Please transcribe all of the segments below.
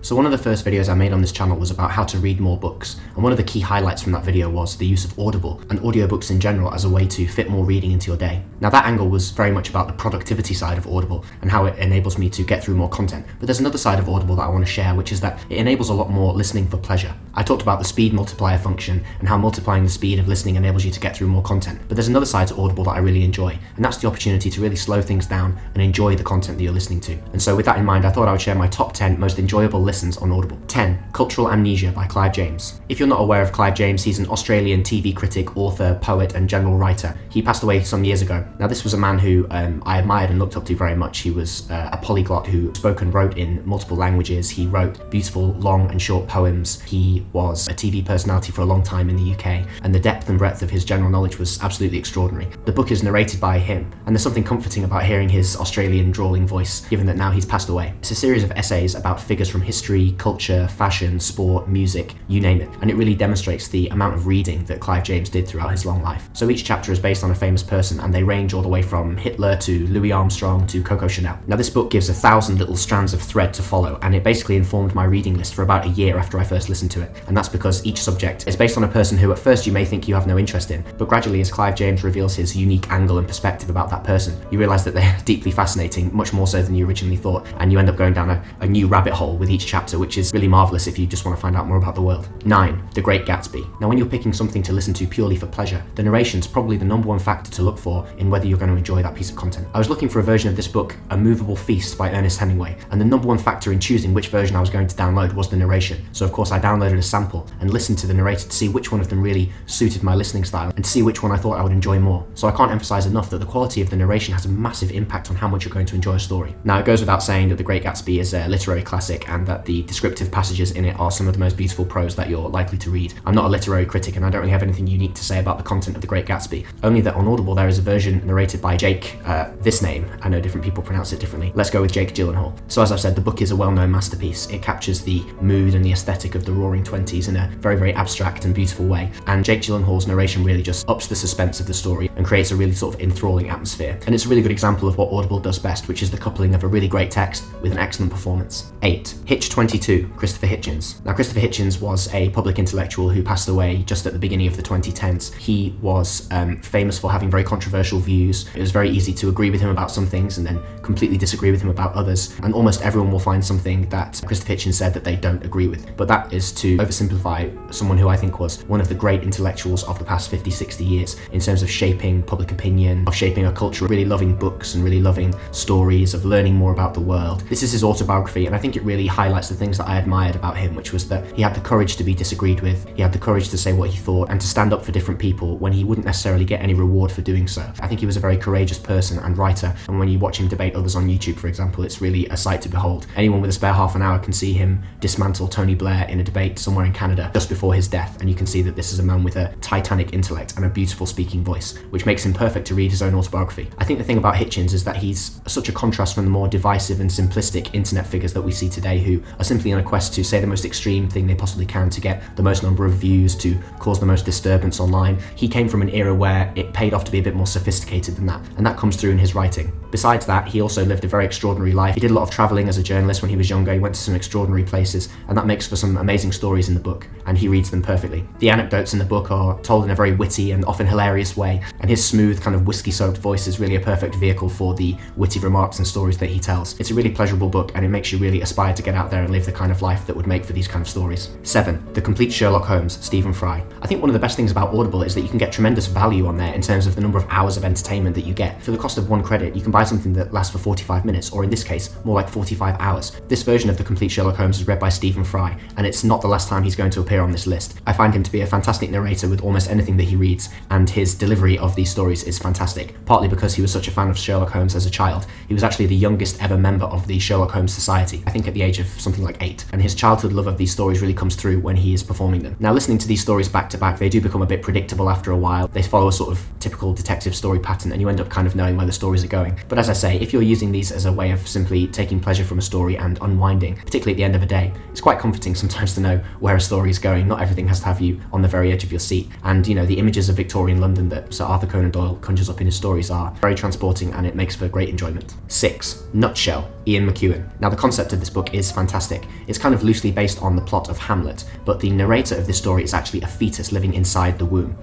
So one of the first videos I made on this channel was about how to read more books, and one of the key highlights from that video was the use of Audible and audiobooks in general as a way to fit more reading into your day. Now that angle was very much about the productivity side of Audible and how it enables me to get through more content, but there's another side of Audible that I want to share, which is that it enables a lot more listening for pleasure. I talked about the speed multiplier function and how multiplying the speed of listening enables you to get through more content, but there's another side to Audible that I really enjoy, and that's the opportunity to really slow things down and enjoy the content that you're listening to. And so with that in mind, I thought I would share my top 10 most enjoyable listens on Audible. 10. Cultural Amnesia by Clive James. If you're not aware of Clive James, he's an Australian TV critic, author, poet and general writer. He passed away some years ago. Now this was a man who I admired and looked up to very much. He was a polyglot who spoke and wrote in multiple languages. He wrote beautiful long and short poems. He was a TV personality for a long time in the UK, and the depth and breadth of his general knowledge was absolutely extraordinary. The book is narrated by him, and there's something comforting about hearing his Australian drawling voice, given that now he's passed away. It's a series of essays about figures from history, culture, fashion, sport, music, you name it, and it really demonstrates the amount of reading that Clive James did throughout his long life. So each chapter is based on a famous person, and they range all the way from Hitler to Louis Armstrong to Coco Chanel. Now this book gives 1,000 little strands of thread to follow, and it basically informed my reading list for about a year after I first listened to it, and that's because each subject is based on a person who at first you may think you have no interest in, but gradually as Clive James reveals his unique angle and perspective about that person, you realise that they're deeply fascinating, much more so than you originally thought, and you end up going down a new rabbit hole with each chapter, which is really marvellous if you just want to find out more about the world. 9. The Great Gatsby. Now when you're picking something to listen to purely for pleasure, the narration's probably the number one factor to look for in whether you're going to enjoy that piece of content. I was looking for a version of this book, A Movable Feast by Ernest Hemingway, and the number one factor in choosing which version I was going to download was the narration. So of course I downloaded a sample and listened to the narrator to see which one of them really suited my listening style and to see which one I thought I would enjoy more. So I can't emphasize enough that the quality of the narration has a massive impact on how much you're going to enjoy a story. Now it goes without saying that The Great Gatsby is a literary classic and that the descriptive passages in it are some of the most beautiful prose that you're likely to read. I'm not a literary critic and I don't really have anything unique to say about the content of The Great Gatsby, only that on Audible there is a version narrated by Jake, this name, I know different people pronounce it differently, let's go with Jake Gyllenhaal. So as I've said, the book is a well-known masterpiece. It captures the mood and the aesthetic of the Roaring Twenties in a very, very abstract and beautiful way, and Jake Gyllenhaal's narration really just ups the suspense of the story and creates a really sort of enthralling atmosphere. And it's a really good example of what Audible does best, which is the coupling of a really great text with an excellent performance. 8. Hitch 22, Christopher Hitchens. Now Christopher Hitchens was a public intellectual who passed away just at the beginning of the 2010s. He was famous for having very controversial views. It was very easy to agree with him about some things and then completely disagree with him about others, and almost everyone will find something that Christopher Hitchens said that they don't agree with. But that is to oversimplify someone who I think was one of the great intellectuals of the past 50-60 years in terms of shaping public opinion, of shaping a culture, really loving books and really loving stories, of learning more about the world. This is his autobiography, and I think it really highlights the things that I admired about him, which was that he had the courage to be disagreed with, he had the courage to say what he thought and to stand up for different people when he wouldn't necessarily get any reward for doing so. I think he was a very courageous person and writer, and when you watch him debate others on YouTube, for example, it's really a sight to behold. Anyone with a spare half an hour can see him dismantle Tony Blair in a debate somewhere in Canada just before his death, and you can see that this is a man with a titanic intellect and a beautiful speaking voice, which makes him perfect to read his own autobiography. I think the thing about Hitchens is that he's such a contrast from the more divisive and simplistic internet figures that we see today, who are simply on a quest to say the most extreme thing they possibly can to get the most number of views, to cause the most disturbance online. He came from an era where it paid off to be a bit more sophisticated than that, and that comes through in his writing. Besides that, he also lived a very extraordinary life. He did a lot of travelling as a journalist when he was younger. He went to some extraordinary places, and that makes for some amazing stories in the book, and he reads them perfectly. The anecdotes in the book are told in a very witty and often hilarious way, and his smooth kind of whiskey-soaked voice is really a perfect vehicle for the witty remarks and stories that he tells. It's a really pleasurable book, and it makes you really aspire to get out there and live the kind of life that would make for these kind of stories. 7. The Complete Sherlock Holmes, Stephen Fry. I think one of the best things about Audible is that you can get tremendous value on there in terms of the number of hours of entertainment that you get. For the cost of one credit, you can buy something that lasts for 45 minutes, or in this case, more like 45 hours. This version of The Complete Sherlock Holmes is read by Stephen Fry, and it's not the last time he's going to appear on this list. I find him to be a fantastic narrator with almost anything that he reads, and his delivery of these stories is fantastic, partly because he was such a fan of Sherlock Holmes as a child. He was actually the youngest ever member of the Sherlock Holmes Society, I think at the age of something like 8, and his childhood love of these stories really comes through when he is performing them. Now listening to these stories back to back, they do become a bit predictable after a while. They follow a sort of typical detective story pattern, and you end up kind of knowing where the stories are going. But as I say, if you're you're using these as a way of simply taking pleasure from a story and unwinding, particularly at the end of a day, it's quite comforting sometimes to know where a story is going. Not everything has to have you on the very edge of your seat. And the images of Victorian London that Sir Arthur Conan Doyle conjures up in his stories are very transporting, and it makes for great enjoyment. 6. Nutshell, Ian McEwan. Now, the concept of this book is fantastic. It's kind of loosely based on the plot of Hamlet, but the narrator of this story is actually a fetus living inside the womb.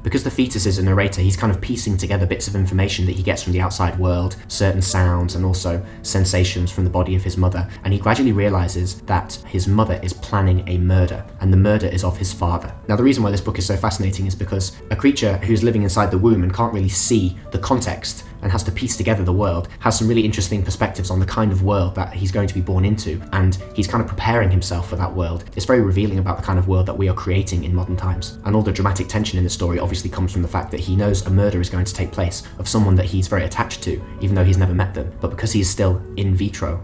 Because the fetus is a narrator, he's kind of piecing together bits of information that he gets from the outside world, certain sounds and also sensations from the body of his mother, and he gradually realizes that his mother is planning a murder, and the murder is of his father. Now, the reason why this book is so fascinating is because a creature who's living inside the womb and can't really see the context and has to piece together the world has some really interesting perspectives on the kind of world that he's going to be born into, and he's kind of preparing himself for that world. It's very revealing about the kind of world that we are creating in modern times. And all the dramatic tension in the story obviously comes from the fact that he knows a murder is going to take place of someone that he's very attached to, even though he's never met them. But because he's still in vitro,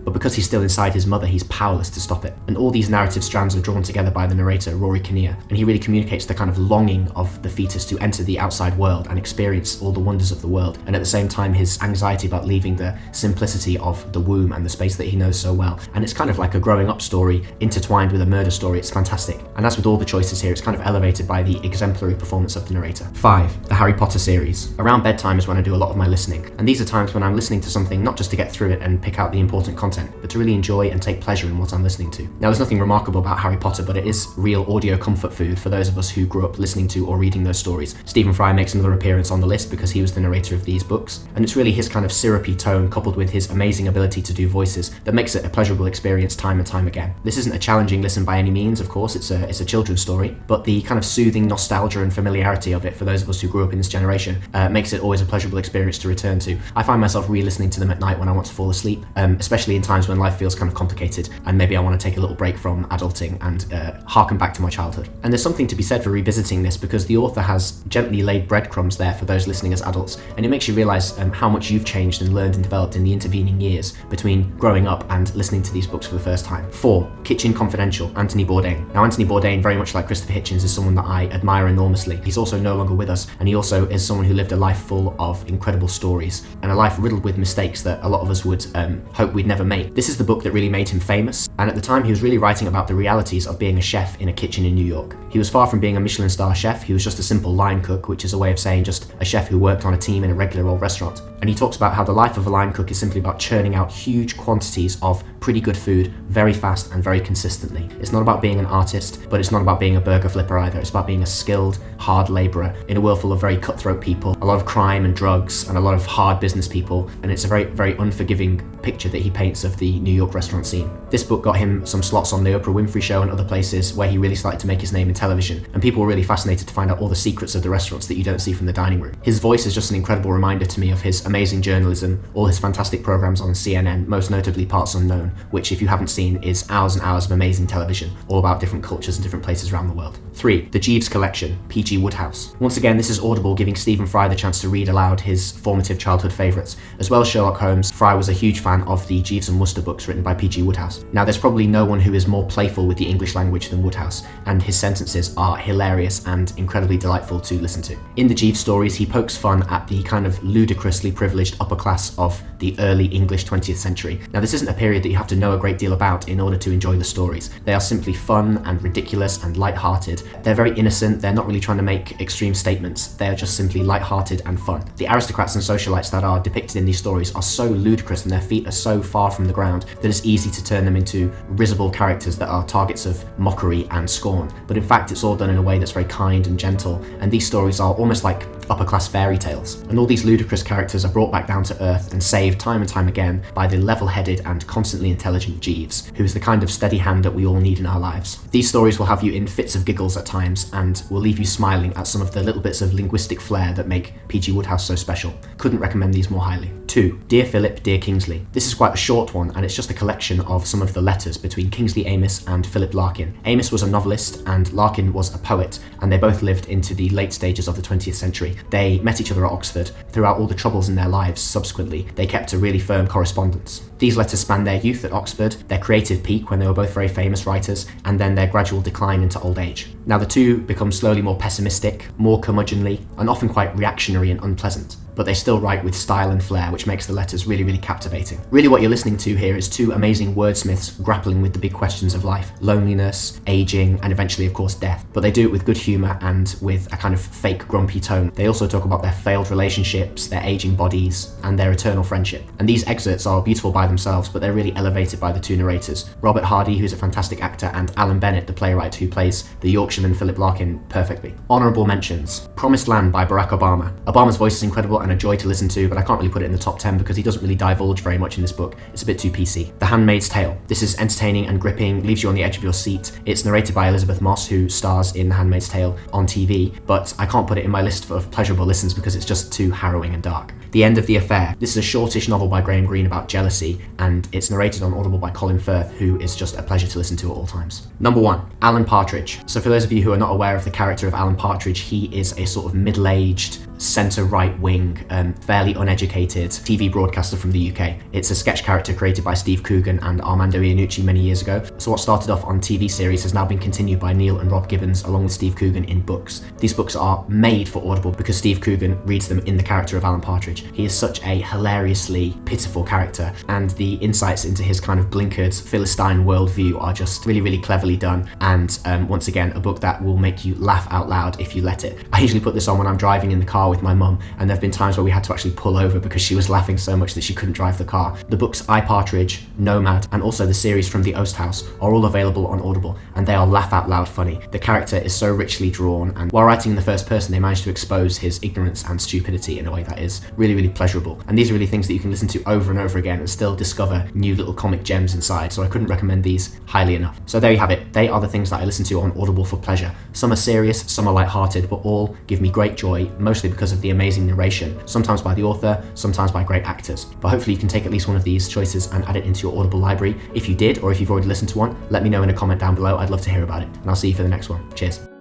but because he's still inside his mother, he's powerless to stop it. And all these narrative strands are drawn together by the narrator, Rory Kinnear, and he really communicates the kind of longing of the fetus to enter the outside world and experience all the wonders of the world, and at the same time his anxiety about leaving the simplicity of the womb and the space that he knows so well. And it's kind of like a growing up story intertwined with a murder story. It's fantastic. And as with all the choices here, it's kind of elevated by the exemplary performance of the narrator. 5. The Harry Potter series. Around bedtime is when I do a lot of my listening, and these are times when I'm listening to something not just to get through it and pick out the important content, but to really enjoy and take pleasure in what I'm listening to. Now, there's nothing remarkable about Harry Potter, but it is real audio comfort food for those of us who grew up listening to or reading those stories. Stephen Fry makes another appearance on the list because he was the narrator of these books, and it's really his kind of syrupy tone coupled with his amazing ability to do voices that makes it a pleasurable experience time and time again. This isn't a challenging listen by any means, of course, it's a children's story, but the kind of soothing nostalgia and familiarity of it for those of us who grew up in this generation makes it always a pleasurable experience to return to. I find myself re-listening to them at night when I want to fall asleep, especially in times when life feels kind of complicated and maybe I want to take a little break from adulting and harken back to my childhood. And there's something to be said for revisiting this because the author has gently laid breadcrumbs there for those listening as adults, and it makes you realise how much you've changed and learned and developed in the intervening years between growing up and listening to these books for the first time. 4. Kitchen Confidential, Anthony Bourdain. Now, Anthony Bourdain, very much like Christopher Hitchens, is someone that I admire enormously. He's also no longer with us, and he also is someone who lived a life full of incredible stories and a life riddled with mistakes that a lot of us would hope we'd never make. This is the book that really made him famous, and at the time he was really writing about the realities of being a chef in a kitchen in New York. He was far from being a Michelin star chef, he was just a simple line cook, which is a way of saying just a chef who worked on a team in a regular old restaurant. And he talks about how the life of a line cook is simply about churning out huge quantities of pretty good food very fast and very consistently. It's not about being an artist, but it's not about being a burger flipper either. It's about being a skilled, hard labourer in a world full of very cutthroat people, a lot of crime and drugs, and a lot of hard business people. And it's a very, very unforgiving picture that he paints of the New York restaurant scene. This book got him some slots on the Oprah Winfrey Show and other places where he really started to make his name in television, and people were really fascinated to find out all the secrets of the restaurants that you don't see from the dining room. His voice is just an incredible reminder to me of his amazing journalism, all his fantastic programs on CNN, most notably Parts Unknown, which, if you haven't seen, is hours and hours of amazing television, all about different cultures and different places around the world. 3. The Jeeves Collection, P.G. Wodehouse. Once again, this is Audible giving Stephen Fry the chance to read aloud his formative childhood favourites. As well as Sherlock Holmes, Fry was a huge fan of the Jeeves and Wooster books written by P.G. Wodehouse. Now, there's probably no one who is more playful with the English language than Wodehouse, and his sentences are hilarious and incredibly delightful to listen to. In the Jeeves stories, he pokes fun at the kind of ludicrously privileged upper class of the early English 20th century. Now, this isn't a period that you have to know a great deal about in order to enjoy the stories. They are simply fun and ridiculous and light-hearted. They're very innocent, they're not really trying to make extreme statements, they are just simply light-hearted and fun. The aristocrats and socialites that are depicted in these stories are so ludicrous and their feet are so far from the ground that it's easy to turn them into risible characters that are targets of mockery and scorn. But in fact, it's all done in a way that's very kind and gentle, and these stories are almost like upper-class fairy tales. And all these ludicrous characters are brought back down to earth and saved time and time again by the level-headed and constantly intelligent Jeeves, who is the kind of steady hand that we all need in our lives. These stories will have you in fits of giggles at times and will leave you smiling at some of the little bits of linguistic flair that make P.G. Wodehouse so special. Couldn't recommend these more highly. 2. Dear Philip, Dear Kingsley. This is quite a short one, and it's just a collection of some of the letters between Kingsley Amis and Philip Larkin. Amis was a novelist and Larkin was a poet, and they both lived into the late stages of the 20th century. They met each other at Oxford. Throughout all the troubles in their lives subsequently, they kept a really firm correspondence. These letters span their youth at Oxford, their creative peak when they were both very famous writers, and then their gradual decline into old age. Now, the two become slowly more pessimistic, more curmudgeonly, and often quite reactionary and unpleasant. but they still write with style and flair, which makes the letters really, really captivating. Really what you're listening to here is two amazing wordsmiths grappling with the big questions of life: loneliness, aging, and eventually, of course, death. But they do it with good humour and with a kind of fake grumpy tone. They also talk about their failed relationships, their aging bodies, and their eternal friendship. And these excerpts are beautiful by themselves, but they're really elevated by the two narrators. Robert Hardy, who's a fantastic actor, and Alan Bennett, the playwright, who plays the Yorkshireman Philip Larkin perfectly. Honourable mentions: Promised Land by Barack Obama. Obama's voice is incredible and a joy to listen to, but I can't really put it in the top 10 because he doesn't really divulge very much in this book. It's a bit too PC. The Handmaid's Tale. This is entertaining and gripping, leaves you on the edge of your seat. It's narrated by Elizabeth Moss, who stars in The Handmaid's Tale on TV, but I can't put it in my list of pleasurable listens because it's just too harrowing and dark. The End of the Affair. This is a shortish novel by Graham Greene about jealousy, and it's narrated on Audible by Colin Firth, who is just a pleasure to listen to at all times. Number 1, Alan Partridge. So for those of you who are not aware of the character of Alan Partridge, he is a sort of middle-aged, centre-right wing, fairly uneducated TV broadcaster from the UK. It's a sketch character created by Steve Coogan and Armando Iannucci many years ago. So what started off on TV series has now been continued by Neil and Rob Gibbons along with Steve Coogan in books. These books are made for Audible because Steve Coogan reads them in the character of Alan Partridge. He is such a hilariously pitiful character, and the insights into his kind of blinkered Philistine worldview are just really, really cleverly done, and once again, a book that will make you laugh out loud if you let it. I usually put this on when I'm driving in the car with my mum, and there have been times where we had to actually pull over because she was laughing so much that she couldn't drive the car. The books I, Partridge, Nomad, and also the series from the Oasthouse are all available on Audible, and they are laugh out loud funny. The character is so richly drawn, and while writing in the first person, they managed to expose his ignorance and stupidity in a way that is really, really pleasurable. And these are really things that you can listen to over and over again and still discover new little comic gems inside, so I couldn't recommend these highly enough. So there you have it. They are the things that I listen to on Audible for pleasure. Some are serious, some are light-hearted, but all give me great joy, mostly because of the amazing narration, sometimes by the author, sometimes by great actors. But hopefully you can take at least one of these choices and add it into your Audible library. If you did, or if you've already listened to one, let me know in a comment down below. I'd love to hear about it. And I'll see you for the next one. Cheers.